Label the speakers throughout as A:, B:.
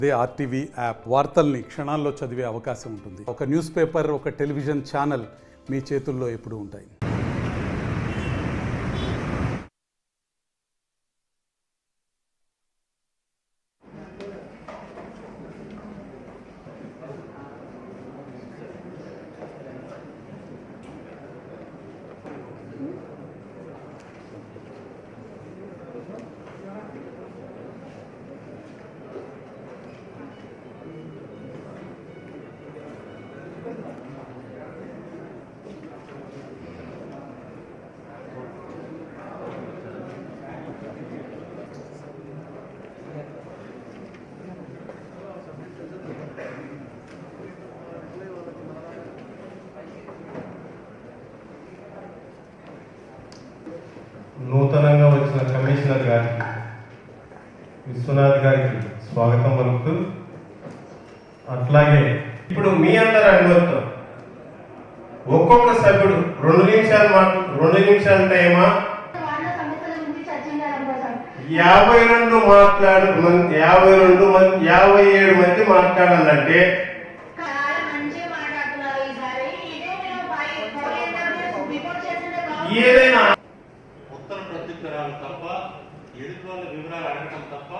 A: అదే RTV app వార్తల్ని క్షణాల్లో చదివే అవకాశం ఉంటుంది. ఒక న్యూస్ పేపర్, ఒక టెలివిజన్ ఛానల్ మీ చేతుల్లో ఎప్పుడూ ఉంటాయి.
B: నూతనంగా వచ్చిన కమిషనర్ గారికి, విశ్వనాథ్ గారికి స్వాగతం పలుకుతూ, అట్లాగే ఇప్పుడు మీ అందరి అనుమతితో ఒక్కొక్క సభ్యుడు 2 నిమిషాలు టైమా 57 మంది మాట్లాడాలంటే ఏదైనా
C: ప్రత్యుత్తరాలు తప్ప, ఎదుటి వాళ్ళ వివరాలు అడగటం తప్ప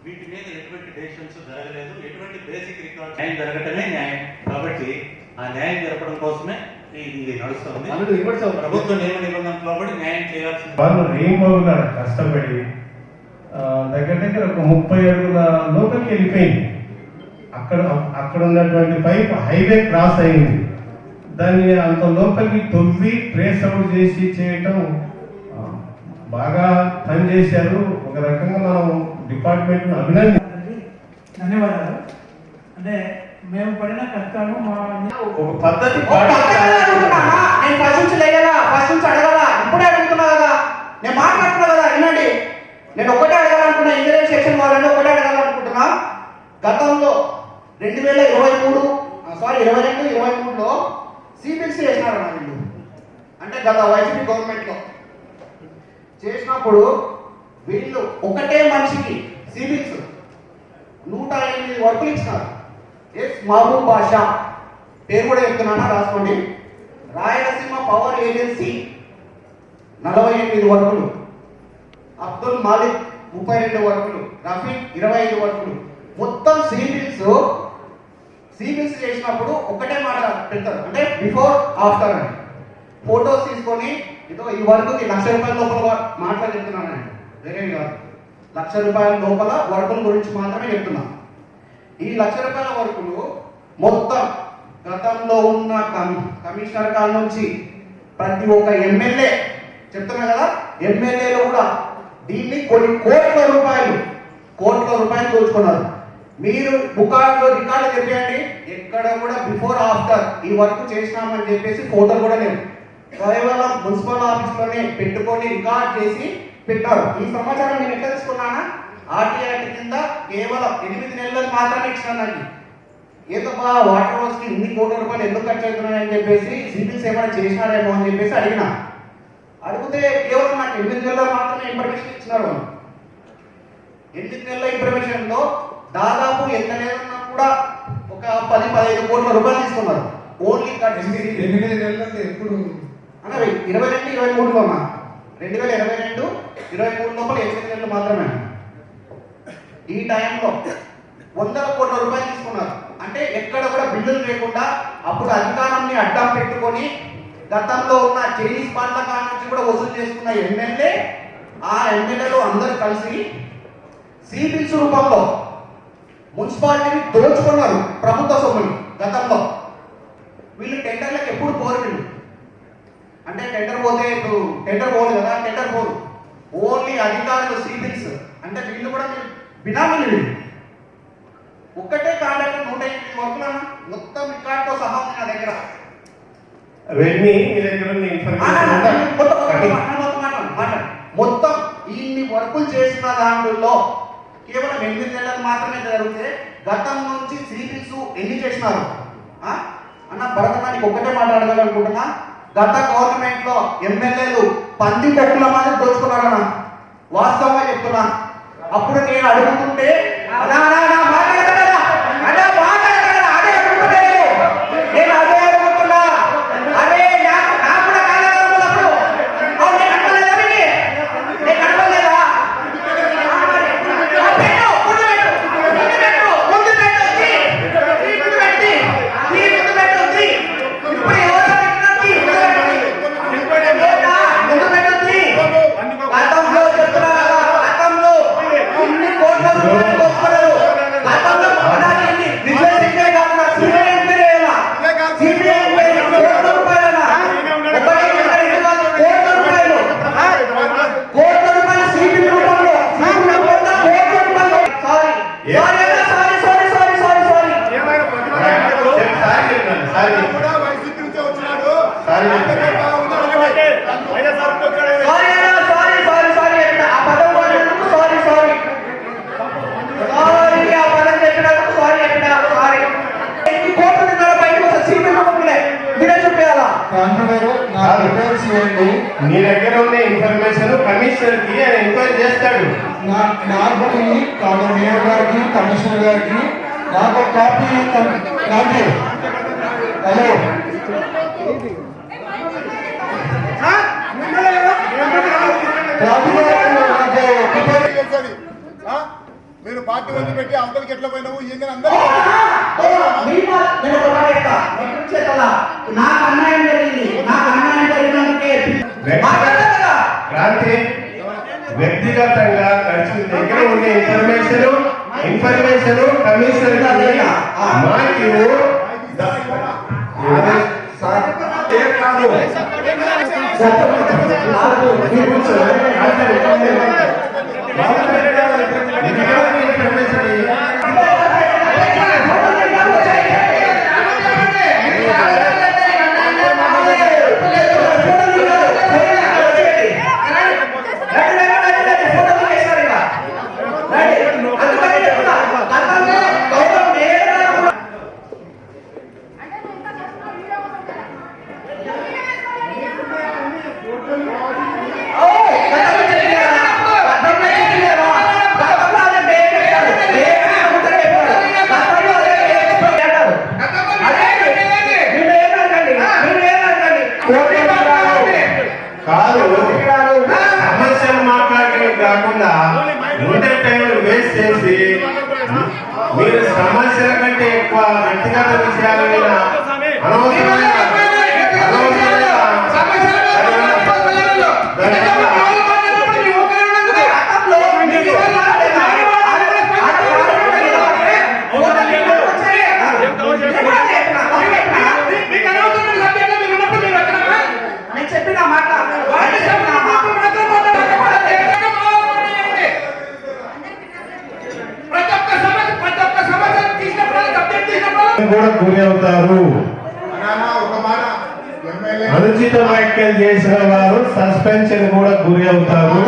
C: వీటి మీద ఎటువంటి డెసిషన్స్ జరగలేదు. ఎటువంటి బేసిక్ రికార్డ్ న్యాయం జరగటమే న్యాయం. కాబట్టి ఆ న్యాయం జరపడం కోసమే ఇది నడుస్తుంది. ప్రభుత్వ నియమ నిబంధనలు లోబడి న్యాయం చేయాల్సింది.
B: వాళ్ళు రెయిన్బోవ్ గారు కష్టపడి దగ్గర ఒక 30 అడుగుల లోపలికి వెళ్ళిపోయింది. అక్కడ ఉన్నటువంటి పైప్ హైవే క్రాస్ అయింది. దాన్ని అంత లోపలికి తొవ్వి ట్రేస్ అవుట్ చేసి చేయటం బాగా పనిచేశారు. ఒక రకంగా మనం డిపార్ట్మెంట్
D: ధన్యవాదాలు. అంటే మేము పడిన కష్టాలు
B: ఒక పద్ధతి
E: నేను ప్రశ్నించలేదా, ప్రశ్నించి అడగల, ఇప్పుడే అడుగుతున్నా కదా, నేను మాట్లాడుతున్నా కదా. వినండి, నేను ఒకటే అడగాలనుకున్నా, ఇంజనీరింగ్ సెక్షన్ వాళ్ళని ఒకటే అడగాలనుకుంటున్నా. గతంలో 2022-23లో సిబిఎస్ఈ చేసినారన్న వీళ్ళు. అంటే గత వైసీపీ గవర్నమెంట్లో చేసినప్పుడు వీళ్ళు ఒకటే మనిషికి సివిల్స్ 108 వర్కులు ఇచ్చినారు. ఎస్ మహబూబ్ బాషా పేరు కూడా చెప్తున్నానా, రాసుకోండి. రాయలసీమ పవర్ ఏజెన్సీ 48 వర్కులు, అబ్దుల్ మాలిక్ 32 వర్కులు, రఫీక్ 25 వర్కులు. మొత్తం సివిల్స్ చేసినప్పుడు ఒకటే మాట పెడతారు, అంటే బిఫోర్ ఆఫ్టర్ అని. ఫోటోస్ తీసుకొని ఇదో ఈ వర్క్కి ₹1,00,000 లోపల మాట్లాడుతున్నానండి, వేరే కాదు. ₹1,00,000 లోపల వర్కుల గురించి మాత్రమే చెప్తున్నా. ఈ ₹1,00,000 వర్కులు మొత్తం గతంలో ఉన్న కమిషనర్ కాడ నుంచి ప్రతి ఒక్క ఎమ్మెల్యే, చెప్తున్నా కదా, ఎమ్మెల్యేలు కూడా దీన్ని కొన్ని కోట్ల రూపాయలు దోచుకున్నారు. మీరు రికార్డు చెప్పండి, ఎక్కడ కూడా బిఫోర్ ఆఫ్టర్ ఈ వర్క్ చేసినామని చెప్పేసి ఫోటోలు కూడా లేవు. కేవలం మున్సిపల్ ఆఫీస్లోనే పెట్టుకొని రికార్డ్ చేసి పెట్టారు. ఈ సమాచారం నేను ఎట్లా తీసుకున్నానా, ఆర్టీఐ కింద కేవలం 8 నెలలు మాత్రమే ఇచ్చినానండి. ఏదో వాటర్ వర్క్స్కి ఇన్ని కోట్ల రూపాయలు ఎందుకు ఖర్చు అవుతున్నాయని చెప్పేసి సిబిల్స్ ఏమైనా చేసినారేమో అని చెప్పేసి అడిగితే కేవలం నాకు 8 నెలలు మాత్రమే ఇన్ఫర్మేషన్ ఇచ్చినారు. 8 నెలల ఇన్ఫర్మేషన్లో దాదాపు ఎంత లేదన్నా కూడా ఒక 10-15 కోట్ల రూపాయలు తీసుకున్నారు. ఓన్లీ
B: 8 నెలలు ఎప్పుడు
E: 22-23లో 2022-23 లోపల 8 నెలలు మాత్రమే. ఈ టైంలో 100 కోట్ల రూపాయలు తీసుకున్నారు. అంటే ఎక్కడ కూడా బిల్లులు లేకుండా అప్పుడు అధికారాన్ని అడ్డం పెట్టుకొని గతంలో ఉన్న చైనీస్ పార్ట్ల కాడ నుంచి కూడా వసూలు చేసుకున్న ఎమ్మెల్యే, ఆ ఎమ్మెల్యేలు అందరూ కలిసి సిబిల్స్ రూపంలో మున్సిపాలిటీని దోచుకున్నారు, ప్రభుత్వ సొమ్ముని. గతంలో వీళ్ళు టెండర్లకు ఎప్పుడు పోరు. వీళ్ళు అంటే టెండర్ పోతే ఇప్పుడు టెండర్ పోదు కదా, టెండర్ పోదు. ఓన్లీ అధికారులు సిబిల్స్ అంటే వీళ్ళు కూడా బినామీలు. వీళ్ళు ఒక్కటే కాంట్రాక్ట్ 108 వర్కులను మొత్తం రికార్డుతో సహా నా దగ్గర. మొత్తం ఇన్ని వర్కులు చేసిన దాంట్లో కేవలం 8 నెలలు మాత్రమే జరిగితే గతం నుంచి సిబిల్స్ ఎన్ని చేసినారు అన్న భరతనానికి ఒక్కటే మాట్లాడగలనుకుంటున్నా. గత గవర్నమెంట్ లో ఎమ్మెల్యేలు పంది కొక్కుల మంది దోచుకున్నారన్న, వాస్తవంగా చెప్తున్నా. అప్పుడు నేను అడుగుతుంటే
B: నీ దగ్గర ఉన్న ఇన్ఫర్మేషన్ కమిషనర్ కి ఆయన ఎంక్వైరీ చేస్తాడు.
F: నాకు కాదు మేయర్ గారికి కమిషనర్ గారికి నాకు కాపీ రాజు హలో
G: మీరు పార్టీ వదిలి పెట్టి అవతలకి ఎట్లా పోయినావు ఏంటని అందరూ
B: క్రాంతి వ్యక్తిగతంగా ఖర్చు దగ్గర ఉండే ఇన్ఫర్మేషన్ కమిషనర్ మాకు కాదు సమస్యలు మాట్లాడటమే కాకుండా ఉండే టైం వేస్ట్ చేసి మీరు సమస్యల కంటే ఎక్కువ వ్యక్తిగత విషయాల మీద అనవసరమైన కూడా గురి అవుతారు. అనుచిత వ్యాఖ్యలు చేసిన వారు సస్పెన్షన్ కూడా గురి అవుతారు.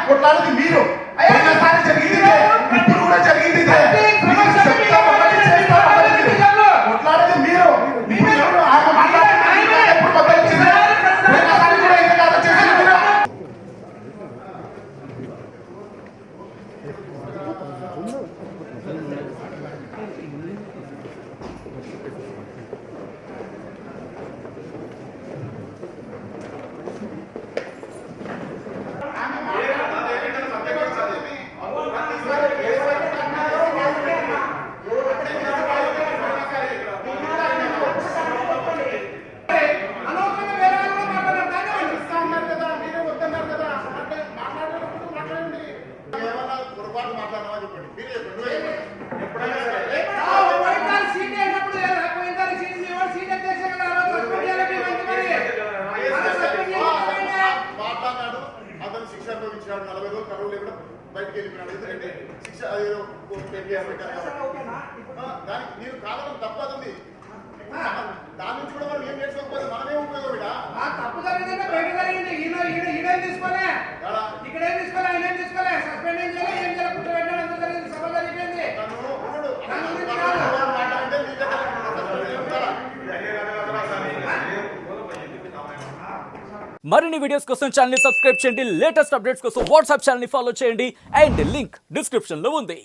G: కొట్లాడేది మీరు జరిగింది ఇప్పుడు కూడా జరిగింది కొట్లాడేది మీరు శిక్ష అనుభవించాడు 40 రోజులు కరువు లేకుండా బయటకు వెళ్ళిపోయినాడు. ఎందుకంటే శిక్ష దానికి మీరు కాదడం తప్పదండి. దాని నుంచి కూడా మనం ఏం నేర్చుకోకపోతే మనమే ఉపయోగం.
D: తప్పు జరిగిందంటే బయట జరిగింది. ఈయన తీసుకోలే, ఇక్కడ ఏం తీసుకోలే, ఆయన ఏం తీసుకోలే, సస్పెండ్ ఏం చేయాలి, ఏం చేయాలి, కూర్చోబెట్టడం అంతా జరిగింది, సభ జరిగిపోయింది.
H: మరిన్ని వీడియోస్ కోసం ఛానల్ ని సబ్స్క్రైబ్ చేయండి. లేటెస్ట్ అప్డేట్స్ కోసం వాట్సాప్ ఛానల్ ని ఫాలో చేయండి. అండ్ లింక్ డిస్క్రిప్షన్ లో ఉంది.